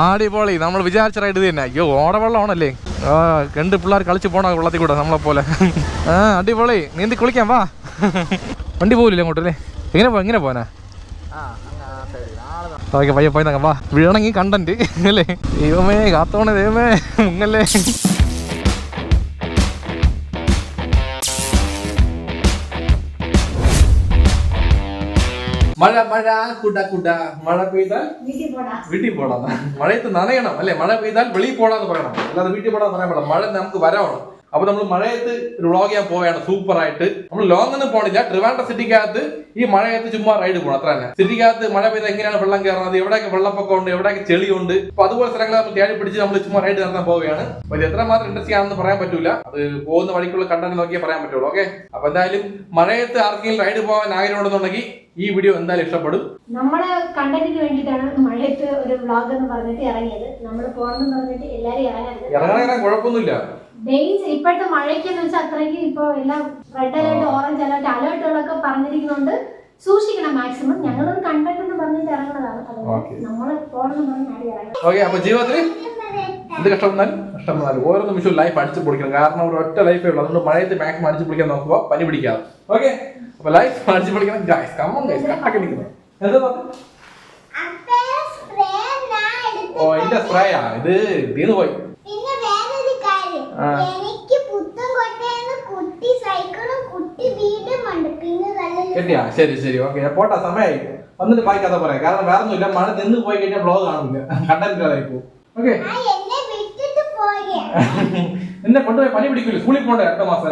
അടിപൊളി. നമ്മൾ വിചാരിച്ച റൈഡ് ഇത് തന്നെ. അയ്യോ ഓടവെള്ളമാണല്ലേ. രണ്ട് പിള്ളേർ കളിച്ച് പോണ വെള്ളത്തിൽ കൂടെ നമ്മളെ പോലെ. അടിപൊളി. നീന്തി കുളിക്കാം വാ. വണ്ടി പോകില്ലേ അങ്ങോട്ടല്ലേ? എങ്ങനെ പോനാ? ഓക്കെ പയ്യെ പോയി വാ. വീണെങ്കിൽ കണ്ടന്റ് അല്ലേ? ദൈവമേ കാത്തോണേ ദൈവമേ മുങ്ങല്ലേ. മഴ മഴ കുട കുട. മഴ പെയ്താൽ വീട്ടിൽ പോടാ. മഴയത്ത് നനയണം അല്ലെ? മഴ പെയ്താൽ വെളിയിൽ പോടാന്ന് പറയണം, അല്ലാതെ വീട്ടിൽ പോടാന്ന് പറയാൻ പാടില്ല. മഴ നമുക്ക് വരാവണം. അപ്പൊ നമ്മൾ മഴയത്ത് ഒരു വ്ളോഗ് ചെയ്യാൻ പോവുകയാണ്. സൂപ്പർ ആയിട്ട്. നമ്മൾ ലോങ് ഒന്നും പോണില്ല. ട്രിവാൻഡ്രം സിറ്റിക്കകത്ത് ഈ മഴയത്ത് ചുമ്മാ റൈഡ് പോകണം, അത്ര തന്നെ. സിറ്റിക്കകത്ത് മഴ പെയ്ത് എങ്ങനെയാണ് വെള്ളം കയറുന്നത്, എവിടെയൊക്കെ വെള്ളപ്പൊക്കം ഉണ്ട്, എവിടെയൊക്കെ ചെളിയുണ്ട്, അപ്പൊ അതുപോലെ സ്ഥലങ്ങൾ നമ്മൾ തേടി പിടിച്ച് നമ്മൾ ചുമ്മാ റൈഡ് നടത്താൻ പോവുകയാണ്. അപ്പൊ ഇത് എത്രമാത്രം ഇൻട്രസ്റ്റിംഗ് ആണെന്ന് പറയാൻ പറ്റൂല. അത് പോകുന്ന വഴിക്കുള്ള കണ്ടന്റ് നോക്കിയേ പറയാൻ പറ്റുള്ളൂ. ഓക്കെ, അപ്പൊ എന്തായാലും മഴയത്ത് ആർക്കെങ്കിലും റൈഡ് പോകാൻ ആഗ്രഹം ഉണ്ടെന്നുണ്ടെങ്കിൽ ഈ വീഡിയോ എന്തായാലും ഇഷ്ടപ്പെടും. നമ്മള് കണ്ടന്റിന് വേണ്ടിയിട്ടാണ് മഴയത്ത് ഒരു വ്ളോഗ് എന്ന് പറഞ്ഞിട്ട് ഇറങ്ങിയത്. നമ്മൾ പോകണമെന്ന് പറഞ്ഞിട്ട് എല്ലാരും ഇറങ്ങാൻ കുഴപ്പമൊന്നുമില്ല. ഡേഞ്ചർ ഇപ്പോഴത്തെ മഴയ്ക്ക് എന്ന് വെച്ചാൽ അത്രയ്ക്ക് ഇപ്പൊ എല്ലാം റെഡ് അലേർട്ട്, ഓറഞ്ച് അലേർട്ട്, അലേർട്ടുകളൊക്കെ പറഞ്ഞിരിക്കുന്നതുകൊണ്ട് സൂക്ഷിക്കണം മാക്സിമം. ഞങ്ങളൊരു കണ്ടന്റ് എന്ന് പറഞ്ഞിട്ട് ഇറങ്ങുന്നതാണ്. നമ്മള് പോകണമെന്ന് പറഞ്ഞാൽ ഇറങ്ങി. ഓക്കെ, അപ്പൊ ജീവിതത്തിൽ എന്ത് കഷ്ടപ്പെട്ടാലും ഓരോ നിമിഷവും ലൈഫ് അടിച്ചു പൊളിക്കണം. കാരണം ഒരു ഒറ്റ ലൈഫേ ഉള്ളൂ. അതുകൊണ്ട് മഴയത്ത് മാക്സിമം അടിച്ചു പൊളിക്കാൻ നോക്കുക, പനി പിടിക്കാതെ. ഓക്കെ, അപ്പൊ ലൈഫ് അടിച്ചു പൊളിക്കണം ഗൈസ്. കമോൺ ഗൈസ്, കട്ടൊക്കെ നിൽക്കുന്നത് എന്താ? ഓ എന്റെ സ്പ്രേയാ ഇത്. തീർന്നു പോയി. കിട്ടിയാ? ശരി ശരി, ഓക്കെ പോട്ടാ. സമയമായി വന്നിട്ട് ബാക്കി കഥ പറയാം. കാരണം വേറെ ഒന്നുമില്ല, മഴ നിന്ന് പോയി കഴിഞ്ഞാൽ ബ്ലോഗ് കാണില്ല, കണ്ടന്റ് ആയിപ്പോ. ഓക്കെ, എന്നെ കൊണ്ടുപോയി പനി പിടിക്കൂല. സ്കൂളിൽ പോണ്ടേ അടുത്ത മാസം?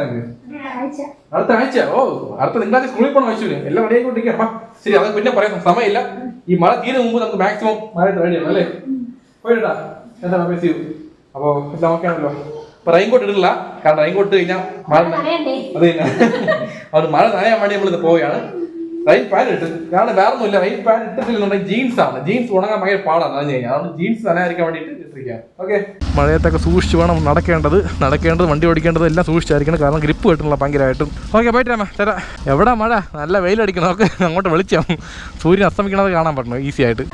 അടുത്ത ആഴ്ച? ഓ, അടുത്ത തിങ്കളാഴ്ച സ്കൂളിൽ പോകണം ആവശ്യമില്ല. എല്ലാം റെഡി ആയിക്കൊണ്ടിരിക്കാം. ശരി, അത് പിന്നെ പറയാം, സമയമില്ല. ഈ മഴ തീരുന്ന മുമ്പ് നമുക്ക് മാക്സിമം മഴ റെഡി ആണ് അല്ലേ? പോയിട്ടാ എന്താ ബസ്. അപ്പൊ എല്ലാം ഓക്കെ ആണല്ലോ. അപ്പൊ റെയിൻകോട്ട് ഇടില്ല, കാരണം റെയിൻകോട്ട് കഴിഞ്ഞാൽ മഴ അത് തന്നെ. അത് മഴ നനയാൻ വേണ്ടി നമ്മളിത് പോവുകയാണ്. റെയിൻ പാൻറ് ഇട്ട്, കാരണം വേറെ ഒന്നുമില്ല. റെയിൻ പാൻറ് ഇട്ടിട്ടില്ലെന്നുണ്ടെങ്കിൽ ജീൻസ് ആണ്. ജീൻസ് ഉണങ്ങാൻ ഭയങ്കര പാടാണ് നനഞ്ഞു കഴിഞ്ഞാൽ. അതുകൊണ്ട് ജീൻസ് നനയായിരിക്കാൻ വേണ്ടിയിട്ട് ഇട്ടിരിക്കുകയാണ്. ഓക്കെ, മഴയത്തൊക്കെ സൂക്ഷിച്ച് വേണം നടക്കേണ്ടത് വണ്ടി ഓടിക്കേണ്ടത് എല്ലാം സൂക്ഷിച്ചായിരിക്കണം. കാരണം ഗ്രിപ്പ് കിട്ടണല്ലോ ഭയങ്കരമായിട്ടും. ഓക്കെ, പോയിട്ട് രാമ തരാം. എവിടെ മഴ? നല്ല വെയിലടിക്കണം. നമുക്ക് അങ്ങോട്ട് വെളിച്ചാം. സൂര്യൻ അസ്തമിക്കണത് കാണാൻ പറ്റണം ഈസി ആയിട്ട്.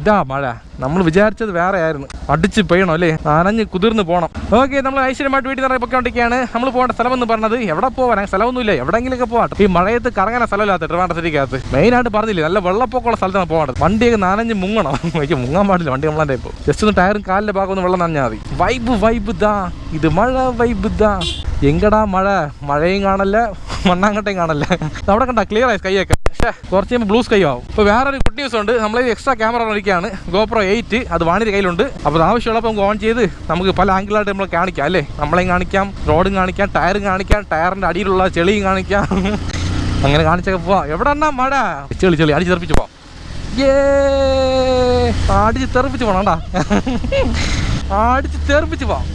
ഇതാ മഴ. നമ്മൾ വിചാരിച്ചത് വേറെ ആയിരുന്നു. അടിച്ച് പെയ്യണം അല്ലേ? നനഞ്ഞ് കുതിർന്ന് പോകണം. ഓക്കെ, നമ്മൾ ഐശ്വര്യമായിട്ട് വീട്ടിൽ നിന്ന് പൊയ്ക്കൊണ്ടിരിക്കുകയാണ്. നമ്മൾ പോകേണ്ട സ്ഥലം എന്ന് പറഞ്ഞത് എവിടെ പോകാൻ സ്ഥലമൊന്നുമില്ല, എവിടെയെങ്കിലൊക്കെ പോകാം. ഈ മഴയത്ത് കറങ്ങാൻ സ്ഥലമില്ലാത്ത ട്രിവാൻഡ്രം സിറ്റിക്കകത്ത് മെയിനായിട്ട് പറഞ്ഞില്ലേ, നല്ല വെള്ളപ്പൊക്കമുള്ള സ്ഥലത്താണ് പോകേണ്ടത്. വണ്ടിയൊക്കെ നനഞ്ഞ് മുങ്ങണം. എനിക്ക് മുങ്ങാൻ പാടില്ല, വണ്ടി നമ്മളെ ഇപ്പോൾ ജസ്റ്റ് ഒന്ന് ടയറും കാലിന്റെ ഭാഗം ഒന്ന് വെള്ളം നനഞ്ഞാൽ മതി. വൈബ് ദാ, ഇത് മഴ വൈബ് ദാ. എങ്കടാ മഴ? മഴയും കാണല്ല, മണ്ണാങ്കട്ടയും കാണല്ല. അവിടെ കണ്ട ക്ലിയർ ആയി സ്കൈയൊക്കെ. കുറച്ച് കഴിയുമ്പോൾ ബ്ലൂ സ്കൈ ആവും. ഇപ്പോൾ വേറൊരു ഗുഡ് ന്യൂസ് ഉണ്ട്. നമ്മൾ എക്സ്ട്രാ ക്യാമറ ഇരിക്കുകയാണ്, GoPro 8. അത് വാണിയുടെ കയ്യിലുണ്ട്. അപ്പോൾ ആവശ്യമുള്ളപ്പോൾ നമുക്ക് ഓൺ ചെയ്ത് നമുക്ക് പല ആംഗിളായിട്ട് നമ്മൾ കാണിക്കാം അല്ലേ? നമ്മളെയും കാണിക്കാം, റോഡും കാണിക്കാം, ടയറും കാണിക്കാം, ടയറിൻ്റെ അടിയിലുള്ള ചെളിയും കാണിക്കാം. അങ്ങനെ കാണിച്ചൊക്കെ പോവാം. എവിടെ എണ്ണ മഴ? ചെളി അടിച്ച് തെറിപ്പിച്ച് പോവാം. അടിച്ച് തെറിപ്പിച്ച് പോകണണ്ടാ, അടിച്ച് തെറിപ്പിച്ച് പോവാം.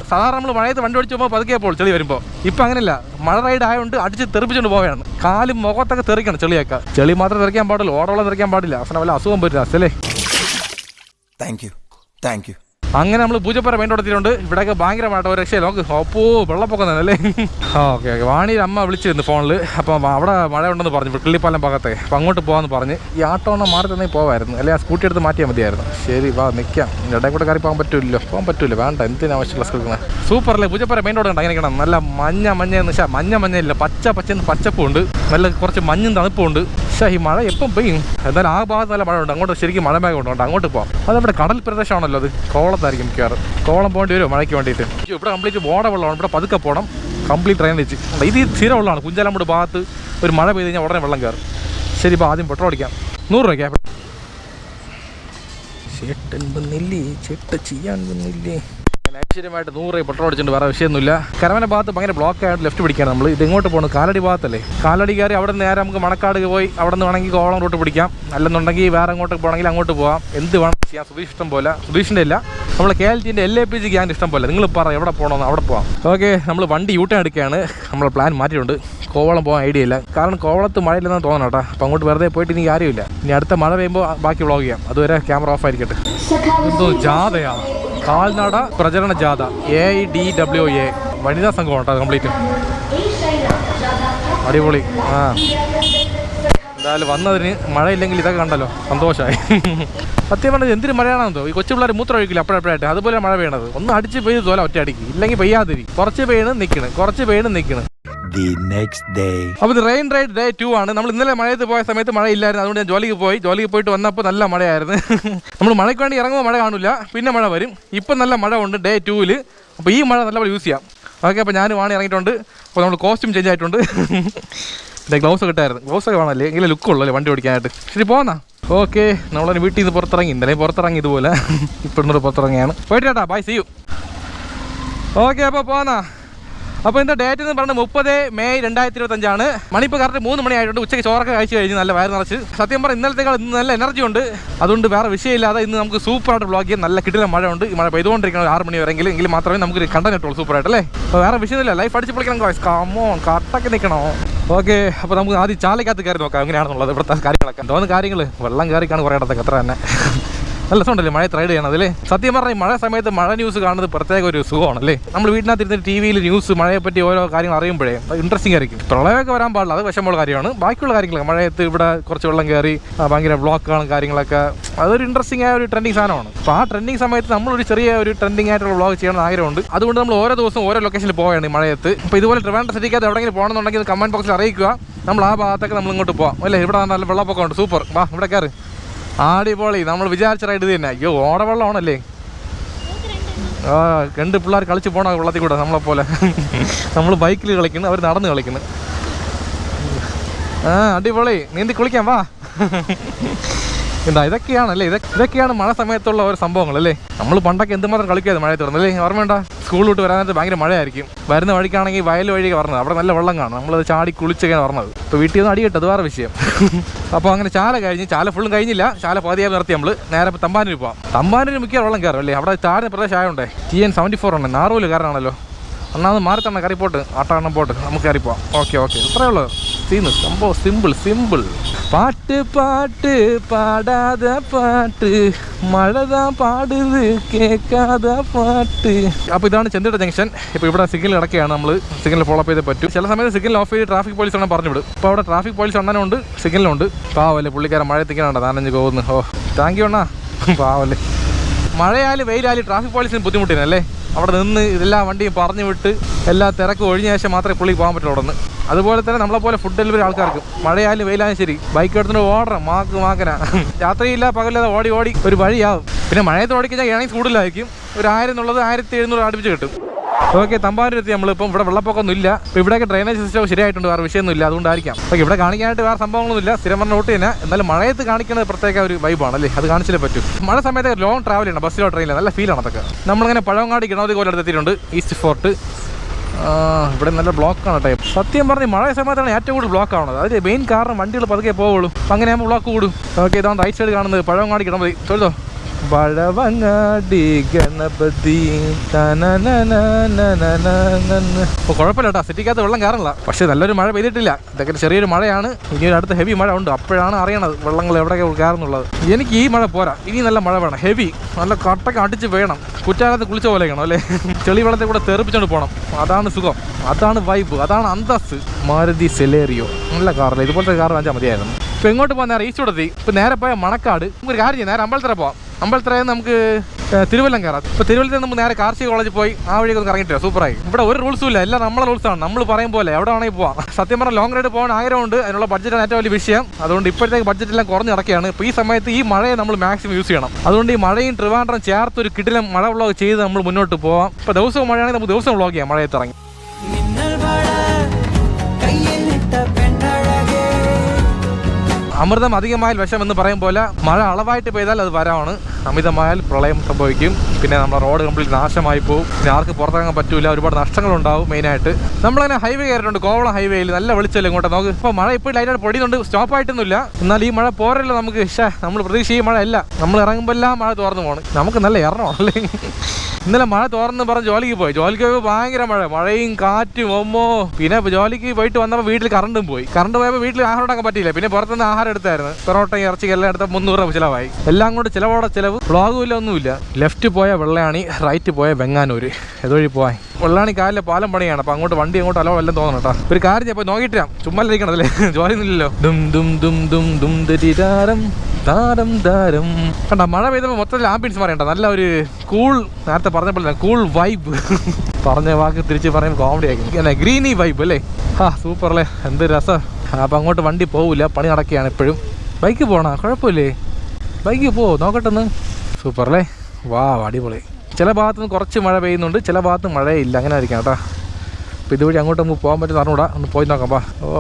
സാധാരണ നമ്മൾ മഴയത്ത് വണ്ടി ഓടിച്ച് പോകുമ്പോൾ പതുക്കെ പോൾ ചെളി വരുമ്പോൾ. ഇപ്പം അങ്ങനെയല്ല, മഴ റൈഡ് ആയതുകൊണ്ട് അടിച്ച് തെറിപ്പിച്ചുകൊണ്ട് പോവുകയാണ്. കാലും മുഖത്തൊക്കെ തെറിക്കണം ചെളിയൊക്കെ. ചെളി മാത്രം തെറിക്കാൻ പാടില്ല, ഓടവെള്ളം തെറിക്കാൻ പാടില്ല. അവസാനം വല്ല അസുഖം പറ്റില്ല അല്ലേ? Thank you. അങ്ങനെ നമ്മൾ പൂജപ്പുര മെയിൻ റോഡെത്തിയിട്ടുണ്ട്. ഇവിടെയൊക്കെ ഭയങ്കരമായിട്ട് ഒരു രക്ഷയില്ല. നോക്ക്, അപ്പോ വെള്ളപ്പൊക്കം തന്നെ അല്ലേ? ഓക്കെ, വാണിയുടെ അമ്മ വിളിച്ചിരുന്നു ഫോണിൽ. അപ്പം അവിടെ മഴ ഉണ്ടെന്ന് പറഞ്ഞു, കിള്ളിപ്പാലം ഭാഗത്തെ. അപ്പം അങ്ങോട്ട് പോകാമെന്ന് പറഞ്ഞ്. ഈ ആട്ടോ ഒന്ന് മാറി തന്നെ പോകാമായിരുന്നു, അല്ലെ ആ സ്കൂട്ടി എടുത്ത് മാറ്റിയാൽ മതിയായിരുന്നു. ശരി വാ, നിൽക്കാം. ഇടയിൽ കൂടെ കയറി പോകാൻ പറ്റൂല്ലോ. വേണ്ട, എന്തിനാവശ്യമുള്ള സ്കൂളിൽ. സൂപ്പർ അല്ലേ? പൂജപ്പുര മെയിൻ റോഡ് ഉണ്ട്. അങ്ങനെ നല്ല മഞ്ഞയെന്ന് വെച്ചാൽ മഞ്ഞയില്ല, പച്ചപ്പുണ്ട്. നല്ല കുറച്ച് മഞ്ഞും തണുപ്പുണ്ട്. ഈ മഴ എപ്പം പെയ്യും? എന്നാലും ആ ഭാഗത്ത് നല്ല മഴ ഉണ്ട്. അങ്ങോട്ട് ശരിക്കും മഴ മേഘം ഉണ്ട്. അങ്ങോട്ട് പോകാം. അതവിടെ കടൽ പ്രദേശമാണല്ലോ അത്. കോളത്തായിരിക്കും മിക്കവാറും. കോളം പോകേണ്ടി വരുമോ മഴയ്ക്ക് വേണ്ടിയിട്ട്? ഇവിടെ കംപ്ലീറ്റ് വെള്ളമാണ്. ഇവിടെ പതുക്കെ പോകണം. കംപ്ലീറ്റ് ട്രെയിൻ വെച്ച് ഇത് സ്ഥിരം വെള്ളമാണ്. കുഞ്ചാലമ്പൂട് ഭാഗത്ത് ഒരു മഴ പെയ്ത് കഴിഞ്ഞാൽ ഉടനെ വെള്ളം കയറും. ശരി, ഇപ്പോൾ ആദ്യം പെട്രോൾ അടിക്കാം. 100 രൂപയ്ക്കാ. ചേട്ടൻ വന്നില്ലേ, ചെയ്യാൻ വന്നില്ലേ. ഐശ്വര്യമായിട്ട് 100 രൂപ പെട്രോൾ അടിച്ചിട്ടുണ്ട്. വേറെ വിഷയമൊന്നുമില്ല. കരമന ഭാഗത്ത് ഭയങ്കര ബ്ലോക്ക് ആയിട്ട് ലെഫ്റ്റ് പിടിക്കുകയാണ് നമ്മൾ. ഇത് എങ്ങോട്ട് പോകുന്നത്? കാലടി ഭാഗത്തല്ലേ? കാലടി കയറി അവിടെ നിന്ന് നേരെ നമുക്ക് മണക്കാട് പോയി അവിടെ നിന്ന് വേണമെങ്കിൽ കോവളം റൂട്ട് പിടിക്കാം. അല്ലെന്നുണ്ടെങ്കിൽ വേറെ അങ്ങോട്ട് പോകണമെങ്കിൽ അങ്ങോട്ട് പോകാം. എന്ത് വേണം ചെയ്യാം. സുധീഷ് ഇഷ്ടം പോലെ. സുധീഷിൻ്റെ ഇല്ല, നമ്മൾ KLTൻ്റെ LAPG ഗ്യാങ് ഇഷ്ടം പോലെ. നിങ്ങൾ പറ എവിടെ പോകണമെന്ന് അവിടെ പോകാം. ഓക്കെ, നമ്മൾ വണ്ടി യൂട്ടേൺ എടുക്കുകയാണ്. നമ്മൾ പ്ലാൻ മാറ്റിയിട്ടുണ്ട്. കോവളം പോകാൻ ഐഡിയ ഇല്ല, കാരണം കോവളത്ത് മഴയില്ലെന്ന് തോന്നണം കേട്ടോ. അപ്പം അങ്ങോട്ട് വെറുതെ പോയിട്ട് ഇനി കാര്യമില്ല. ഇനി അടുത്ത മഴ പെയ്യുമ്പോൾ ബാക്കി വ്ളോഗ് ചെയ്യാം. അതുവരെ ക്യാമറ ഓഫ് ആയിരിക്കട്ടെ. എന്തോ ജാഥയാണ്, കാൽനട പ്രചരണ ജാഥ, AIDWA വനിതാ സംഘം കേട്ടോ കംപ്ലീറ്റ്. അടിപൊളി. എന്തായാലും വന്നതിന് മഴയില്ലെങ്കിൽ ഇതൊക്കെ കണ്ടല്ലോ, സന്തോഷമായി. സത്യം പറഞ്ഞത് എന്തിനു മഴയാണെന്നോ, ഈ കൊച്ചു പിള്ളേർ മൂത്രം ഒഴിക്കില്ല അപ്പോഴപ്പോഴായിട്ട്, അതുപോലെ മഴ പെയ്യണത്. ഒന്ന് അടിച്ച് പെയ്ത് തോല ഒറ്റ അടിക്ക്, ഇല്ലെങ്കിൽ പെയ്യാതിരി. കുറച്ച് പെയ്യണ് നിൽക്കണം, കുറച്ച് പെയ്യണ് നിൽക്കണം. അപ്പോൾ ഇത് റെയിൻ റൈഡ് ഡേ 2 ആണ്. നമ്മൾ ഇന്നലെ മഴയത്ത് പോയ സമയത്ത് മഴയില്ലായിരുന്നു, അതുകൊണ്ട് ഞാൻ ജോലിക്ക് പോയിട്ട് വന്നപ്പോൾ നല്ല മഴയായിരുന്നു. നമ്മൾ മഴയ്ക്ക് വേണ്ടി ഇറങ്ങുമ്പോൾ മഴ കാണില്ല, പിന്നെ മഴ വരും. ഇപ്പം നല്ല മഴ ഉണ്ട് ഡേ 2-ൽ. അപ്പോൾ ഈ മഴ നല്ലപോലെ യൂസ് ചെയ്യാം. ഓക്കെ, അപ്പോൾ ഞാൻ ഇറങ്ങിയിട്ടുണ്ട്. അപ്പോൾ നമ്മൾ കോസ്റ്റ്യൂം ചേഞ്ച് ആയിട്ടുണ്ട്. പിന്നെ ഗ്ലൗസ് ഒക്കെ ഇട്ടായിരുന്നു. ഗ്ലൗസ് ഒക്കെ വേണമല്ലേ, എങ്കിലും ലുക്കുള്ളൂ അല്ലേ വണ്ടി ഓടിക്കാനായിട്ട്. ശരി പോന്നാ. ഓക്കെ, നമ്മളെ വീട്ടിൽ നിന്ന് പുറത്തിറങ്ങി. ഇന്നലെ പുറത്തിറങ്ങി ഇതുപോലെ, ഇപ്പോഴും പുറത്തിറങ്ങിയാണ്. പോയിട്ട് കേട്ടാ, ബൈ, സീ യു. ഓക്കെ, അപ്പോൾ പോന്നാ. അപ്പോൾ ഇന്നത്തെ ഡേറ്റ് എന്ന് പറഞ്ഞാൽ 30 മെയ് 2025 മണി ഇപ്പോൾ കറക്റ്റ് 3 മണി ആയിട്ടുണ്ട്. ഉച്ചയ്ക്ക് ചോറൊക്കെ കഴിച്ച് കഴിഞ്ഞ് നല്ല വയറ് നിറച്ച്. സത്യം പറഞ്ഞാൽ ഇന്നലത്തേക്കാൾ ഇന്ന് നല്ല എനർജി ഉണ്ട്. അതുകൊണ്ട് വേറെ വിഷയമില്ലാതെ ഇന്ന് നമുക്ക് സൂപ്പറായിട്ട് വ്ളോഗ് ചെയ്യാൻ. നല്ല കിട്ടില്ല മഴ ഉണ്ട്. ഈ മഴ പെയ്തുകൊണ്ടിരിക്കണം 6 മണി വരെയെങ്കിലും, എങ്കിൽ മാത്രമേ നമുക്ക് കണ്ടന്റ് കിട്ടുള്ളൂ സൂപ്പറായിട്ട് അല്ലേ. അപ്പോൾ വേറെ വിഷയമില്ല, ലൈഫ് അടിച്ച് പൊളിക്കണം ഗോയ്സ്. കമോൺ, കട്ടൊക്കെ നിൽക്കണോ. ഓക്കെ, അപ്പോൾ നമുക്ക് ആദ്യം ചാലക്കകത്ത് കയറി നോക്കാം എങ്ങനെയാണെന്നുള്ളത് ഇവിടുത്തെ കാര്യങ്ങളൊക്കെ. തോന്നുന്ന കാര്യങ്ങൾ വെള്ളം കയറിക്കാണ് കുറേ ഇടത്തൊക്കെ അത്ര തന്നെ. നല്ല രസമുണ്ടല്ലേ മഴ റൈഡ് ചെയ്യണം അതില്ലേ. സത്യം പറഞ്ഞാൽ മഴ സമയത്ത് മഴ ന്യൂസ് കാണുന്നത് പ്രത്യേക ഒരു സുഖമാണല്ലേ. നമ്മൾ വീട്ടിനകത്തിരുന്ന് TV-യിൽ ന്യൂസ് മഴയെപ്പറ്റി ഓരോ കാര്യങ്ങൾ അറിയുമ്പോഴേ ഇൻട്രസ്റ്റിംഗ് ആയിരിക്കും. പ്രളയമൊക്കെ വരാൻ പാടില്ല, അത് വിഷമമുള്ള കാര്യമാണ്. ബാക്കിയുള്ള കാര്യങ്ങളൊക്കെ മഴയത്ത് ഇവിടെ കുറച്ച് വെള്ളം കയറി ഭയങ്കര ബ്ലോക്കാണ് കാര്യങ്ങളൊക്കെ, അതൊരു ഇൻട്രസ്റ്റിംഗ് ആയ ഒരു ട്രെൻഡിങ് സാധനമാണ്. അപ്പോൾ ആ ട്രെൻഡിങ് സമയത്ത് നമ്മളൊരു ചെറിയ ഒരു ട്രെൻഡിങ് ആയിട്ടുള്ള വ്ളോഗ് ചെയ്യണമെന്ന് ആഗ്രഹമുണ്ട്. അതുകൊണ്ട് നമ്മൾ ഓരോ ദിവസം ഓരോ ലൊക്കേഷനിൽ പോവുകയാണ് ഈ മഴയത്ത്. അപ്പോൾ ഇതുപോലെ ട്രിവാൻഡ്രം സിറ്റിക്കകത്ത് എവിടെയെങ്കിലും പോകണമെന്നുണ്ടെങ്കിൽ കമൻറ്റ് ബോക്സിൽ അറിയിക്കുക. നമ്മൾ ആ ഭാഗത്തൊക്കെ നമ്മൾ ഇങ്ങോട്ട് പോകാം അല്ലേ. ഇവിടെ നല്ല വെള്ളപ്പൊക്കം ഉണ്ട്, സൂപ്പർ. വാ ഇവിടെ കയറി, ആടിപൊളി. നമ്മൾ വിചാരിച്ച റൈഡ് ഇത് തന്നെ. അയ്യോ ഓടവെള്ളമാണല്ലേ. ആ 2 പിള്ളേർ കളിച്ച് പോകണം വെള്ളത്തിൽ കൂടെ നമ്മളെപ്പോലെ. നമ്മൾ ബൈക്കിൽ കളിക്കുന്നു, അവർ നടന്ന് കളിക്കുന്നു. അടിപൊളി, നീന്തി കുളിക്കാം വാ. എന്താ ഇതൊക്കെയാണല്ലേ, ഇതൊക്കെയാണ് മഴ സമയത്തുള്ള ഓരോ സംഭവങ്ങൾ അല്ലേ. നമ്മൾ പണ്ടൊക്കെ എന്തുമാത്രം കളിക്കാതെ മഴയത്ത് വരുന്നല്ലേ, ഓർമ്മയുണ്ട? സ്കൂൾ വിട്ട് വരാനായിട്ട് ഭയങ്കര മഴയായിരിക്കും. വരുന്ന വഴിക്കാണെങ്കിൽ വയൽ വഴിയൊക്കെ പറഞ്ഞത്, അവിടെ നല്ല വെള്ളം കാണും. നമ്മളത് ചാടി കുളിച്ചൊക്കെയാണ് പറഞ്ഞത്. ഇപ്പോൾ വീട്ടിൽ നിന്ന് അടി കിട്ടും, അത് വേറെ വിഷയം. അപ്പോൾ അങ്ങനെ ചാല ഫുള്ളും കഴിഞ്ഞില്ല, ചാല പതിയായി നിർത്തി നമ്മൾ നേരെ തമ്പാനൂർ പോകാം. തമ്പാനൂർ മിക്ക വെള്ളം കയറും അല്ലേ, അവിടെ താഴ്ന്ന പ്രദേശം ആയതുകൊണ്ടേ. TN74 ഉണ്ട്, നാറൂല് കയറാണല്ലോ. ഒന്നാമത് മാറത്തണ്ണ കറിപ്പോട്ട് ആട്ടാണ്ണം പോട്ട് നമുക്ക് കയറിപ്പോവാം. ഓക്കെ ഇത്രയേ ഉള്ളൂ സീന്. സംഭവം സിമ്പിൾ. പാട്ട് പാടാതെ പാട്ട്, മഴതാ പാടുത് കേൾക്കാതെ പാട്ട്. അപ്പോൾ ഇതാണ് ചെന്തിട്ട ജംഗ്ഷൻ. ഇപ്പോൾ ഇവിടെ സിഗ്നൽ കിടക്കുകയാണ്, നമ്മൾ സിഗ്നൽ ഫോളോ ചെയ്തേ പറ്റും. ചില സമയത്ത് സിഗ്നൽ ഓഫ് ചെയ്ത് ട്രാഫിക് പോലീസ് ഉണ്ടെന്ന് പറഞ്ഞു വിടും. ഇപ്പോൾ അവിടെ ട്രാഫിക് പോലീസ് ഉണ്ടെന്നുണ്ട്, സിഗ്നലുണ്ട്. പാവല്ലേ പുള്ളിക്കാരൻ മഴയത്തേക്കാണ് നനഞ്ഞ് പോകുന്നു. ഓ താങ്ക് യു അണ്ണാ, പാവല്ലേ. മഴയായാലും വെയിലായാലും ട്രാഫിക് പോലീസിന് ബുദ്ധിമുട്ടിനല്ലേ. അവിടെ നിന്ന് ഇതെല്ലാം വണ്ടിയും പറഞ്ഞു വിട്ട് എല്ലാ തിരക്കും ഒഴിഞ്ഞ ശേഷം മാത്രമേ പുള്ളി പോകാൻ പറ്റുള്ളൂ അവിടെ നിന്ന്. അതുപോലെ തന്നെ നമ്മളെപ്പോലെ ഫുഡ് ഡെലിവറി ആൾക്കാർക്ക് മഴയായാലും വെയിലായാലും ശരി ബൈക്ക് എടുത്തിട്ട് ഓടണം മാക്കന. രാത്രിയില്ല പകലില്ലാതെ ഓടി ഒരു വഴിയാവും. പിന്നെ മഴയത്ത് ഓടിക്കഴിഞ്ഞാൽ ഏണിങ്സ് കൂടുതലായിരിക്കും. ഒരു 1000 എന്നുള്ളത് 1700 അടുപ്പിച്ച് കിട്ടും. ഓക്കെ, തമ്പാനൂരെത്തി നമ്മളിപ്പം. ഇവിടെ വെള്ളപ്പൊക്കമൊന്നും ഇല്ല. ഇപ്പോൾ ഇവിടെയൊക്കെ ഡ്രെയിനേജ് സിസ്റ്റം ശരിയായിട്ടുണ്ട്, വേറെ വിഷയമൊന്നുമില്ല. അതുകൊണ്ടായിരിക്കാം. അപ്പോൾ ഇവിടെ കാണിക്കാനായിട്ട് വേറെ സംഭവങ്ങളൊന്നുമില്ല, സ്ഥിരം പറഞ്ഞ റൂട്ട് തന്നെ. എന്നാലും മഴയത്ത് കാണിക്കുന്നത് പ്രത്യേക ഒരു വൈബാണ് അല്ലേ, അത് കാണിച്ചാലേ പറ്റും. മഴ സമയത്ത് ലോങ് ട്രാവൽ ചെയ്യണം, ബസ്സിലോ ട്രെയിനിലോ, നല്ല ഫീലാണ് അതൊക്കെ. നമ്മളിങ്ങനെ പഴവങ്ങാടി ഗണപതി കോലം എത്തിയിട്ടുണ്ട്, ഈസ്റ്റ് ഫോർട്ട്. ഇവിടെ നല്ല ബ്ലോക്കാണ് ടൈം. സത്യം പറഞ്ഞ് മഴ സമയത്താണ് ഏറ്റവും കൂടുതൽ ബ്ലോക്ക് ആവുന്നത്. അതിന് മെയിൻ കാരണം വണ്ടികൾ പതുക്കെ പോവുള്ളൂ. അപ്പം അങ്ങനെ ആകുമ്പോൾ ബ്ലോക്ക് കൂടും. ഓക്കെ, ഇതാണ് റൈറ്റ് സൈഡ് കാണുന്നത് പഴവങ്ങാടി ഗണപതി. തൊഴുതോ പഴവങ്ങാടി ഗണപതി. അപ്പോൾ കുഴപ്പമില്ല കേട്ടോ, സിറ്റിക്കകത്ത് വെള്ളം കയറില്ല. പക്ഷേ നല്ലൊരു മഴ പെയ്തിട്ടില്ല. ഇതൊക്കെ ചെറിയൊരു മഴയാണ്. ഇനി ഒരു അടുത്ത ഹെവി മഴ ഉണ്ട്, അപ്പോഴാണ് അറിയണത് വെള്ളങ്ങൾ എവിടെയൊക്കെ കയറുന്നുള്ളത്. എനിക്ക് ഈ മഴ പോരാ, ഇനി നല്ല മഴ വേണം, ഹെവി, നല്ല കട്ടൊക്കെ അടിച്ച് വേണം. കുറ്റാലത്ത് കുളിച്ച പോലെ വേണം അല്ലേ. ചെളി വെള്ളത്തിൽ കൂടെ തെറിപ്പിച്ചോണ്ട് പോകണം. അതാണ് സുഖം, അതാണ് വൈബ്, അതാണ് അന്തസ്. മാരുതി സെലേറിയോ നല്ല കാറല്ലേ, ഇതുപോലത്തെ കാർ വാങ്ങിച്ചാൽ മതിയായിരുന്നു. ഇപ്പോൾ എങ്ങോട്ട് പോകാൻ നേരെ ഈസ്റ്റോടെത്തി. ഇപ്പോൾ നേരെ പോയ മണക്കാട്. നമുക്കൊരു കാര്യം ചെയ്യാം, നേരെ അമ്പലത്തറ പോവാം. അമ്പലത്തറയിൽ നമുക്ക് തിരുവല്ലം കയറാം. ഇപ്പോൾ തിരുവല്ലത്തിൽ നമുക്ക് നേരെ കാർഷിക കോളേജിൽ പോയി ആ വഴിയൊക്കെ ഒന്ന് ഇറങ്ങിയിട്ടില്ല, സൂപ്പറായി. ഇവിടെ ഒരു റൂൾസും ഇല്ല, എല്ലാം നമ്മളെ റൂൾസാണ്. നമ്മൾ പറയും പോലെ എവിടെ വേണമെങ്കിൽ പോവാം. സത്യം പറഞ്ഞാൽ ലോങ് റൈഡ് പോകാൻ ആഗ്രഹമുണ്ട്, അതിനുള്ള ബഡ്ജറ്റാണ് ഏറ്റവും വലിയ വിഷയം. അതുകൊണ്ട് ഇപ്പോഴത്തേക്ക് ബഡ്ജറ്റെല്ലാം കുറഞ്ഞ് നടക്കുകയാണ്. ഇപ്പോൾ ഈ സമയത്ത് ഈ മഴയെ നമ്മൾ മാക്സിമം യൂസ് ചെയ്യണം. അതുകൊണ്ട് ഈ മഴയും ട്രിവാൻഡ്രം ചേർത്തൊരു കിടിലം മഴ വ്ളോഗ് ചെയ്ത് നമ്മൾ മുന്നോട്ട് പോവാം. ഇപ്പോൾ ദിവസവും മഴയാണെങ്കിൽ നമുക്ക് ദിവസം വ്ളോഗ് ചെയ്യാം മഴയത്ത് ഇറങ്ങി. അമൃതം അധികമായാൽ വിഷം എന്ന് പറയും പോലെ മഴ അളവായിട്ട് പെയ്താൽ അത് വരമാണ്, അമിതമായാൽ പ്രളയം സംഭവിക്കും. പിന്നെ നമ്മുടെ റോഡ് കംപ്ലീറ്റ് നാശമായി പോകും. പിന്നെ ആർക്ക് പുറത്തിറങ്ങാൻ പറ്റില്ല, ഒരുപാട് നഷ്ടങ്ങളുണ്ടാവും. മെയിനായിട്ട് നമ്മളങ്ങനെ ഹൈവേ കയറിയിട്ടുണ്ട്, കോവളം ഹൈവേയിൽ നല്ല വെളിച്ചല്ലേ ഇങ്ങോട്ട്. നമുക്ക് ഇപ്പോൾ മഴ ഇപ്പോൾ ലൈറ്റായിട്ട് പൊടിയുന്നുണ്ട്, സ്റ്റോപ്പായിട്ടൊന്നുമില്ല. എന്നാൽ ഈ മഴ പോരല്ലോ നമുക്ക്. നമ്മൾ പ്രതീക്ഷ ഈ മഴ അല്ല, നമ്മൾ ഇറങ്ങുമ്പോൾ എല്ലാം മഴ തോർന്നു പോകണം. നമുക്ക് നല്ല ഇറങ്ങണം അല്ലേ. ഇന്നലെ മഴ തോർന്ന് പറഞ്ഞ് ജോലിക്ക് പോയി. ജോലിക്ക് പോയപ്പോൾ ഭയങ്കര മഴയും കാറ്റും ഒമ്മോ. പിന്നെ ജോലിക്ക് പോയിട്ട് വന്നപ്പോൾ വീട്ടിൽ കറണ്ടും പോയി. കറണ്ട് പോയപ്പോൾ വീട്ടിൽ ആഹാരം ഉണ്ടാക്കാൻ പറ്റിയില്ല. പിന്നെ പുറത്തുനിന്ന് ആഹാരം എടുത്തായിരുന്നു. പൊറോട്ടയും ഇറച്ചി എല്ലാം എടുത്ത 300 രൂപ ചിലവായി. എല്ലാം കൊണ്ട് ചിലവോടെ ചിലവ്. വ്ളോഗും ഇല്ല, ഒന്നുമില്ല. ലെഫ്റ്റ് പോയ വെള്ളാണി, റൈറ്റ് പോയ വെങ്ങാനൂര്. ഏതുവഴി പോവാൻ? വെള്ളാണി കാലിലെ പാലം പണിയാണ്. അപ്പോൾ അങ്ങോട്ട് വണ്ടി അങ്ങോട്ട് അലോ എല്ലാം തോന്നണം കേട്ടോ. ഒരു കാര്യം ഞാൻ പോയി നോക്കിയിട്ടാം. ചുമ്മാ ഇരിക്കണതല്ലേ, ജോലിയൊന്നുമില്ലല്ലോ. ദും ദും ദും ദും ദും ദാരം താരം താരം. കണ്ട മഴ പെയ്തപ്പോൾ മൊത്തത്തിൽ ആംബിയൻസ് പറയണ്ട. നല്ല ഒരു കൂൾ, നേരത്തെ പറഞ്ഞപ്പോൾ കൂൾ വൈബ്. പറഞ്ഞ വാക്ക് തിരിച്ച് പറയുമ്പോൾ കോമഡി ആയിരിക്കും. അല്ലേ, ഗ്രീനി വൈബ് അല്ലേ? സൂപ്പർ അല്ലേ, എന്ത് രസം. അപ്പം അങ്ങോട്ട് വണ്ടി പോവില്ല, പണി നടക്കുകയാണ് ഇപ്പോഴും. ബൈക്ക് പോകണോ? കുഴപ്പമില്ലേ, ബൈക്ക് നോക്കട്ടെന്ന്. സൂപ്പർ അല്ലേ, വാ അടിപൊളി. ചില ഭാഗത്തുനിന്ന് കുറച്ച് മഴ പെയ്യുന്നുണ്ട്, ചില ഭാഗത്ത് മഴയില്ല. അങ്ങനെ ആയിരിക്കാം കേട്ടോ. അപ്പോൾ ഇതുവഴി അങ്ങോട്ട് നമുക്ക് പോകാൻ പറ്റുന്ന അറിഞ്ഞൂടാ. ഒന്ന് പോയി നോക്കാം.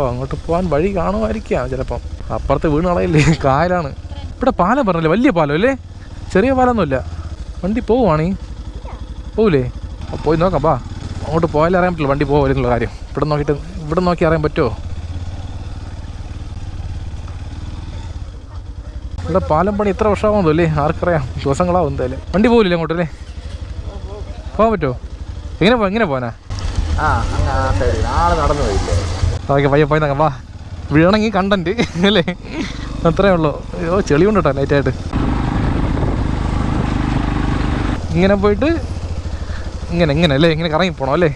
അങ്ങോട്ട് പോകാൻ വഴി കാണുമായിരിക്കാം ചിലപ്പം. അപ്പുറത്ത് വീണ് കളയില്ലേ, കായലാണ്. ഇവിടെ പാലം പറഞ്ഞല്ലേ, വലിയ പാലം അല്ലേ, ചെറിയ പാലമൊന്നുമില്ല. വണ്ടി പോവുകയാണീ, പോവില്ലേ? അപ്പോൾ പോയി നോക്കാം. അങ്ങോട്ട് പോയാലേ അറിയാൻ പറ്റില്ല വണ്ടി പോകില്ല കാര്യം. ഇവിടെ നോക്കി അറിയാൻ പറ്റുമോ? ഇവിടെ പാലം പണി എത്ര വർഷമാകുമല്ലോ അല്ലേ, ആർക്കറിയാം. ദിവസങ്ങളാവും എന്തായാലും. വണ്ടി പോകില്ലേ അങ്ങോട്ടല്ലേ? പോകാൻ പറ്റുമോ? എങ്ങനെ പോകാനാ? നടന്നു പോയില്ലേ? ഓക്കെ, പോയി നോക്കാം. വീണെങ്കിൽ കണ്ടന്റ് അല്ലേ, അത്രേ ഉള്ളൂ. ചെളി കൊണ്ട് കേട്ടോ ലൈറ്റായിട്ട്. ഇങ്ങനെ പോയിട്ട് ഇങ്ങനെ അല്ലേ, ഇങ്ങനെ കറങ്ങി പോകണം അല്ലേ?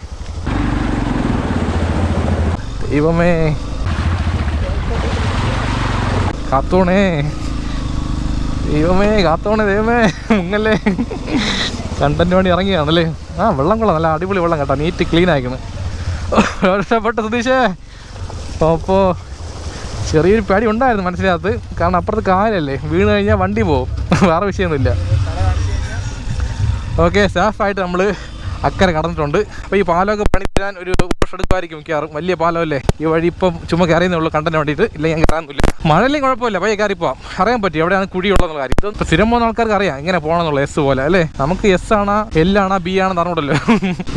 ദൈവമേ കാത്തോണേ, ദൈവമേ മുങ്ങല്ലേ. കണ്ടന്റ് വേണ്ടി ഇറങ്ങിയാണല്ലേ. വെള്ളം കൊള്ളാം, നല്ല അടിപൊളി വെള്ളം കേട്ടോ, നീറ്റ് ക്ലീൻ ആയിക്കണ്. ഇഷ്ടപ്പെട്ട സുധീഷേ. അപ്പോൾ ചെറിയൊരു പേടി ഉണ്ടായിരുന്നു മനസ്സിനകത്ത്. കാരണം അപ്പുറത്ത് കായലല്ലേ, വീണ് കഴിഞ്ഞാൽ വണ്ടി പോകും, വേറെ വിഷയമൊന്നുമില്ല. ഓക്കെ, സേഫായിട്ട് നമ്മൾ അക്കരെ കടന്നിട്ടുണ്ട്. അപ്പോൾ ഈ പാലമൊക്കെ പണി തരാൻ ഒരു വർഷം എടുക്കുമായിരിക്കും മിക്കവാറും. വലിയ പാലമല്ലേ, ഈ വഴി ഇപ്പം ചുമ്മാ കയറിയേ ഉള്ളൂ കണ്ടന്റ് വേണ്ടിയിട്ട്. ഇല്ലെങ്കിൽ ഞാൻ കയറാനൊന്നുമില്ല. മഴയില്ലെങ്കിൽ കുഴപ്പമില്ല, പയ്യെ കയറി പോവാം. അറിയാൻ പറ്റി എവിടെയാണ് കുഴിയുള്ളതെന്നുള്ള കാര്യം. ഇപ്പം സ്ഥിരം പോകുന്ന ആൾക്കാർക്ക് അറിയാം എങ്ങനെ പോകണമെന്നുള്ള. എസ് പോലെ അല്ലേ, നമുക്ക് എസ് ആണോ എൽ ആണോ ബി ആണെന്ന് അറിഞ്ഞൂടല്ലോ.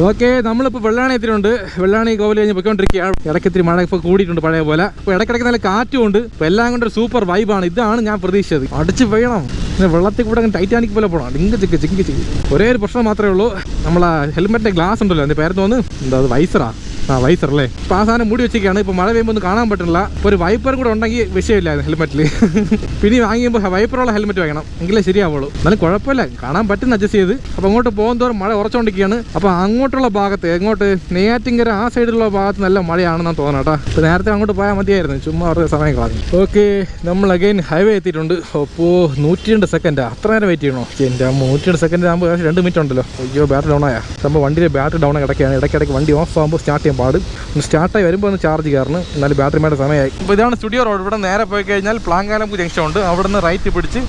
ഓക്കെ, നമ്മളിപ്പോൾ വെള്ളാണി എത്തിയിട്ടുണ്ട്. വെള്ളാണി കോവിൽ കഴിഞ്ഞ് പോയിക്കൊണ്ടിരിക്കുകയാണ്. ഇടയ്ക്ക് ഇത്തിരി മഴ ഇപ്പോൾ കൂടിയിട്ടുണ്ട് പഴയ പോലെ. ഇപ്പോൾ ഇടയ്ക്കിടയ്ക്ക് നല്ല കാറ്റും ഉണ്ട്. ഇപ്പോൾ എല്ലാം കൊണ്ട് ഒരു സൂപ്പർ വൈബാണ്. ഇതാണ് ഞാൻ പ്രതീക്ഷിച്ചത്. അടിച്ച് പെയ്യണം, വെള്ളത്തിൽ കൂടെ ടൈറ്റാനിക് പോലെ പോകണം. ചിങ്ക് ഒരേ ഒരു പ്രശ്നം മാത്രമേ ഉള്ളൂ, നമ്മളെ ഹെൽമെറ്റിന്റെ ഗ്ലാസ് ഉണ്ടല്ലോ, എൻ്റെ പേര് തോന്നുന്നു എന്താ, അത് വൈസറാ. വൈസർ അല്ലേ. ഇപ്പോൾ ആ സാധനം മൂടി വെച്ചിരിക്കുകയാണ്. ഇപ്പോൾ മഴ പെയ്യുമ്പോൾ ഒന്നും കാണാൻ പറ്റില്ല. ഇപ്പോൾ ഒരു വൈപ്പറും കൂടെ ഉണ്ടെങ്കിൽ വിഷയമില്ലായിരുന്നു ഹെൽമെറ്റിൽ. പിന്നെ വാങ്ങിയുമ്പോൾ വൈപ്പറുള്ള ഹെൽമെറ്റ് വാങ്ങണം, എങ്കിലേ ശരിയാവുള്ളൂ. എന്നാലും കുഴപ്പമില്ല, കാണാൻ പറ്റുന്ന അഡ്ജസ്റ്റ് ചെയ്ത്. അപ്പോൾ അങ്ങോട്ട് പോകുന്നതോറും മഴ ഉറച്ചുകൊണ്ടിരിക്കുകയാണ്. അപ്പോൾ അങ്ങോട്ടുള്ള ഭാഗത്ത് എങ്ങോട്ട് നെയ്യാറ്റിൻകര ആ സൈഡിലുള്ള ഭാഗത്ത് നല്ല മഴയാണെന്നാണ് തോന്നണം കേട്ടോ. ഇപ്പോൾ നേരത്തെ അങ്ങോട്ട് പോയാൽ മതിയായിരുന്നു, ചുമ്മാ അവരുടെ സമയം കളഞ്ഞു. ഓക്കെ, നമ്മൾ അഗൈൻ ഹൈവേ എത്തിയിട്ടുണ്ട്. അപ്പോൾ 102 സെക്കൻഡാ. അത്ര നേരം വെയിറ്റ് ചെയ്യണോ? എൻ്റെ 102 സെക്കൻഡ് ആകുമ്പോൾ 2 മിനിറ്റ് ഉണ്ടല്ലോ. അയ്യോ, ബാറ്ററി ഡൗൺ ആയാ. നമ്മൾ വണ്ടിയുടെ ബാറ്ററി ഡൗൺ കിടക്കുകയാണ്. ഇടയ്ക്കിടയ്ക്ക് വണ്ടി ഓഫ് ആകുമ്പോൾ സ്റ്റാർട്ട് ചെയ്യാൻ പാടും. സ്റ്റാർട്ടായി വരുമ്പോൾ ഒന്ന് ചാർജ് കയറണം, എന്നാലും ബാറ്ററി മേടെ സമയമായി. ഇപ്പോൾ ഇതാണ് സ്റ്റുഡിയോ റോഡ്. ഇവിടെ നേരെ പോയി കഴിഞ്ഞാൽ പ്ലാങ്കാലംപൂ ജംഗ്ഷൻ ഉണ്ട്. അവിടെ നിന്ന് റൈറ്റ് പിടിച്ച്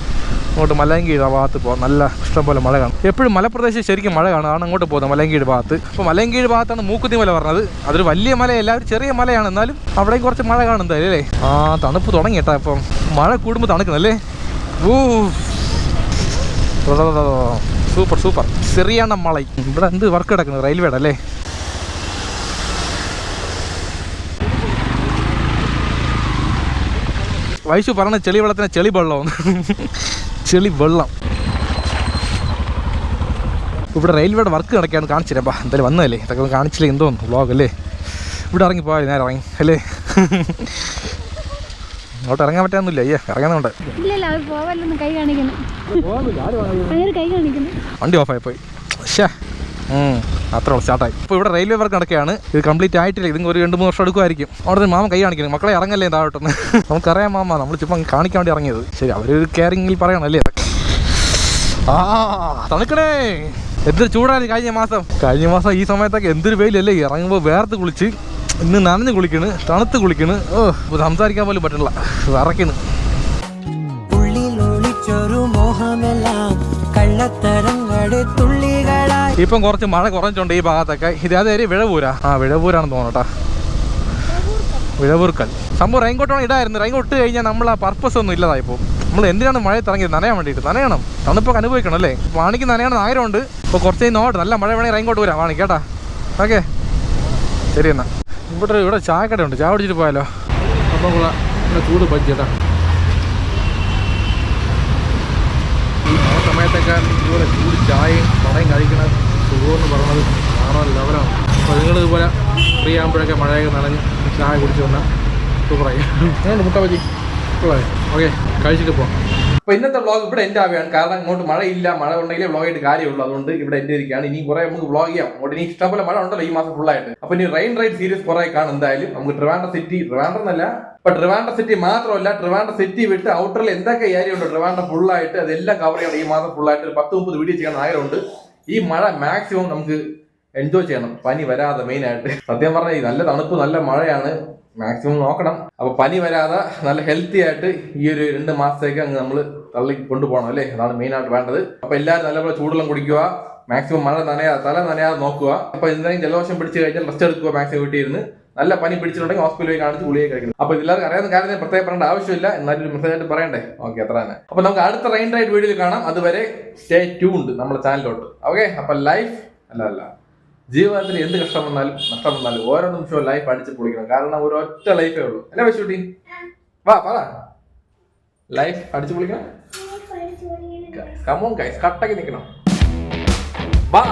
അങ്ങോട്ട് മലയങ്കീഴ് ആ ഭാഗത്ത് പോകാം. നല്ല ഇഷ്ടംപോലെ മഴ കാണും. എപ്പോഴും മലപ്രദേശം ശരിക്കും മഴ കാണും. ആണ് അങ്ങോട്ട് പോകുന്നത് മലയങ്കീഴ് ഭാഗത്ത്. അപ്പോൾ മലയങ്കീഴ് ഭാഗത്താണ് മൂക്കുത്തി മല പറഞ്ഞത്. അതൊരു വലിയ മലയല്ല, ഒരു ചെറിയ മലയാണ്. എന്നാലും അവിടേക്ക് കുറച്ച് മഴ കാണും എന്തായാലും അല്ലേ. തണുപ്പ് തുടങ്ങി കേട്ടോ. ഇപ്പം മഴ കൂടുമ്പോൾ തണുക്കുന്നല്ലേ. സൂപ്പർ ചെറിയാണ് മള. ഇവിടെ എന്ത് വർക്ക് കിടക്കുന്നത്, റെയിൽവേയുടെ അല്ലേ. വൈശു പറഞ്ഞ ചെളി വെള്ളത്തിന് ചെളി വെള്ളം. ചെളി വെള്ളം. ഇവിടെ റെയിൽവേയുടെ വർക്ക് നടക്കുകയാണ്. കാണിച്ചിരാ എന്തായാലും വന്നതല്ലേ, ഇതൊക്കെ കാണിച്ചില്ലേ എന്തോന്നു വ്ളോഗ് അല്ലേ. ഇവിടെ ഇറങ്ങി പോയാൽ നേരെ ഇറങ്ങി അല്ലേ. അങ്ങോട്ട് ഇറങ്ങാൻ പറ്റാന്നില്ല. ഇറങ്ങുന്നുണ്ട്. വണ്ടി ഓഫായി പോയി. അത്ര സ്റ്റാർട്ടായി. ഇപ്പോൾ ഇവിടെ റെയിൽവേ വർക്ക് നടക്കുകയാണ്. ഇത് കംപ്ലീറ്റ് ആയിട്ടില്ല. ഇതിന് ഒരു 2-3 വർഷം എടുക്കുമായിരിക്കും. അവിടെ നിന്ന് മാമ കൈ കാണിക്കുന്നു, മക്കളെ ഇറങ്ങല്ലേ താഴോട്ടൊന്ന്. നമുക്കറിയാം മാമ, നമ്മൾ ചുമ്മാ കാണിക്കാൻ വേണ്ടി ഇറങ്ങിയത്. ശരി, അവരൊരു കെയറിങ്ങിൽ പറയണല്ലേ. തണുക്കണേ, എന്തൊരു ചൂടാണ് കഴിഞ്ഞ മാസം ഈ സമയത്തൊക്കെ. എന്തൊരു വെയിലല്ലേ, ഇറങ്ങുമ്പോൾ വേർത്ത് കുളിച്ച് ഇന്ന് നനഞ്ഞ് കുളിക്കണ്, തണുത്ത് കുളിക്കണ്. സംസാരിക്കാൻ പോലും പറ്റില്ല, വിറയ്ക്കണ്. ഇപ്പം കുറച്ച് മഴ കുറഞ്ഞിട്ടുണ്ട് ഈ ഭാഗത്തൊക്കെ. ഇതേതേരി വിഴവൂരാ. വിഴവൂരാണെന്ന് തോന്നട്ടാ. വിഴവൂർക്കൽ സംഭവം. റെയിൻകോട്ടാണ് ഇടായിരുന്നു. റെയിൻകോട്ട് ഇട്ട് കഴിഞ്ഞാൽ നമ്മൾ ആ പർപ്പസ് ഒന്നും ഇല്ലതായിപ്പോൾ. നമ്മൾ എന്തിനാണ് മഴയത്ത് ഇറങ്ങിയത്? നനയാൻ വേണ്ടിയിട്ട്. നനയണം, തണുപ്പൊക്കെ അനുഭവിക്കണം അല്ലേ. വാണിക്ക് നനയണം ആഗ്രഹമുണ്ട്. ഇപ്പോൾ കുറച്ച് നോട്ട് നല്ല മഴ വേണമെങ്കിൽ റെയിൻകോട്ട് വരാം വാണിക്ക് കേട്ടാ. ഓക്കെ, ശരി എന്നാൽ. ഇവിടെ ചായക്കടയുണ്ട്, ചായ കുടിച്ചിട്ട് പോയാലോ. അപ്പം കൂടെ ചൂട് ബജ്ജി കേട്ടാ. ഈ സമയത്തൊക്കെ ഇതുപോലെ ചൂട് ചായയും പടയും കഴിക്കുന്നത് സുഖമെന്ന് പറയുന്നത് വേറെ ലെവലാണ്. അപ്പോൾ നിങ്ങൾ ഇതുപോലെ ഫ്രീ ആകുമ്പോഴൊക്കെ മഴയൊക്കെ നനഞ്ഞ് ചായ കുടിച്ച് വന്നാൽ സൂപ്പറായി. അങ്ങനെ മുട്ട പറ്റി സൂപ്പറായി. ഓക്കെ, കഴിച്ചിട്ട് പോകാം. അപ്പോൾ ഇന്നത്തെ വ്ളോഗ് ഇവിടെ എൻ്റെ ആവുകയാണ്. കാരണം ഇങ്ങോട്ട് മഴയില്ല, മഴ ഉണ്ടെങ്കിലേ വ്ളോഗ് ആയിട്ട് കാര്യമുള്ളൂ. അതുകൊണ്ട് ഇവിടെ എൻ്റെ ഇരിക്കുകയാണ്. ഇനി കുറേ നമുക്ക് വ്ളോഗ് ചെയ്യാം. അങ്ങോട്ട് ഇനി ഇഷ്ടംപോലെ മഴ ഉണ്ടല്ലോ ഈ മാസം ഫുള്ളായിട്ട്. അപ്പോൾ ഇനി റെയിൻ റൈഡ് സീരീസ് കുറേ കാണും എന്തായാലും. നമുക്ക് ട്രിവാൻഡ്രം എന്നല്ല, ഇപ്പൊ ട്രിവാൻഡ്രം സിറ്റി മാത്രമല്ല, ട്രിവാൻഡ്രം സിറ്റി വിട്ട് ഔട്ടറിൽ എന്തൊക്കെ ഏരിയ ഉണ്ട് ട്രിവാൻഡ്രം ഫുള്ളായിട്ട് അതെല്ലാം കവർ ചെയ്യണം. ഈ മാസം ഫുള്ളായിട്ട് 10-30 വീഡിയോ ചെയ്യാൻ ആഗ്രഹമുണ്ട്. ഈ മഴ മാക്സിമം നമുക്ക് എൻജോയ് ചെയ്യണം, പനി വരാതെ. മെയിനായിട്ട് സത്യം പറഞ്ഞാൽ ഈ നല്ല തണുപ്പ് നല്ല മഴയാണ്, മാക്സിമം നോക്കണം. അപ്പൊ പനി വരാതെ നല്ല ഹെൽത്തി ആയിട്ട് ഈ ഒരു 2 മാസത്തേക്ക് അങ്ങ് നമ്മൾ തള്ളി കൊണ്ടുപോകണം അല്ലേ, അതാണ് മെയിനായിട്ട് വേണ്ടത്. അപ്പൊ എല്ലാവരും നല്ലപോലെ ചൂടുവെള്ളം കുടിക്കുക, മാക്സിമം മഴ തല നനയാതെ നോക്കുക. അപ്പൊ എന്തെങ്കിലും ജലദോഷം പിടിച്ചു കഴിഞ്ഞാൽ റെസ്റ്റ് എടുക്കുക, മാക്സിമം വീട്ടിൽ ഇരുന്ന്. നല്ല പനി പിടിച്ചിട്ടുണ്ടെങ്കിൽ ഹോസ്പിറ്റലിൽ പോയി കാണിച്ച് ഗുളിക കഴിക്കണം. അപ്പൊ എല്ലാവർക്കും അറിയാവുന്ന കാര്യം പ്രത്യേകം പറയേണ്ട ആവശ്യമില്ല, എന്നാലും മെസ്സേജ് ആയിട്ട് പറയണ്ടേ. ഓക്കെ, അത്ര തന്നെ. അപ്പൊ നമുക്ക് അടുത്ത റെയിൻ റൈഡ് വീഡിയോയിൽ കാണാം. അതുവരെ സ്റ്റേ ട്യൂൺഡ് നമ്മുടെ ചാനലിലോട്ട്. ഓക്കെ, അപ്പൊ ലൈഫ് അല്ല ജീവിതത്തിൽ എന്ത് കഷ്ടം വന്നാലും നഷ്ടം വന്നാലും ഓരോ നിമിഷവും ലൈഫ് അടിച്ച് പൊളിക്കണം. കാരണം ഒരൊറ്റ ലൈഫേ ഉള്ളൂ അല്ലേ വിശുട്ടി? വാ പറ, ലൈഫ് അടിച്ചു പൊളിക്കണം. കമോൺ ഗൈസ്, കട്ടക്ക് നിൽക്കണം. വാ.